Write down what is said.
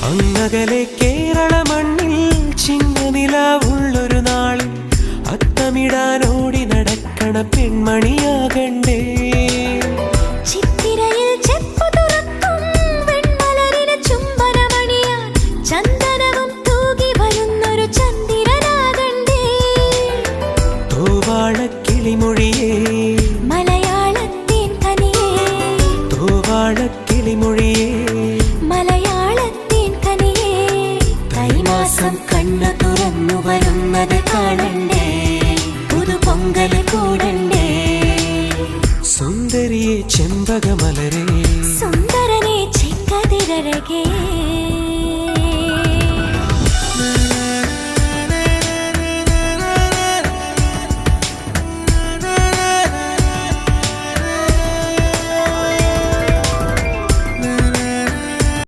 അങ്ങകലെ കേരള മണ്ണിൽ ചിങ്ങനിലാവുള്ളൊരു നാളിൽ അത്തമിടാനോടി നടക്കണ പെൺമണിയാകണ്ടേ. ചിത്തിരയിൽ ചെപ്പു തുറക്കും വെൺമലരിന് ചുംബനമണിയാൻ ചന്ദനവും തൂകി വരുന്നൊരു ചന്ദ്രനാകണ്ടേ. തോവാളക്കിളിമൊഴിയേ മലയാളത്തിൻ കനിയേ, തോവാളക്കിളിമൊഴിയേ മലയാളത്തിൻ കനിയേ. തൈമാസം കണ്ണു തുറന്നു വരുന്നത് കാണണ്ടേ, പുതുപൊങ്കല് കൂടണ്ടേ. സുന്ദരിയെ ചെമ്പകമലരേ, സുന്ദരനെ ചെങ്കതിരഴകേ.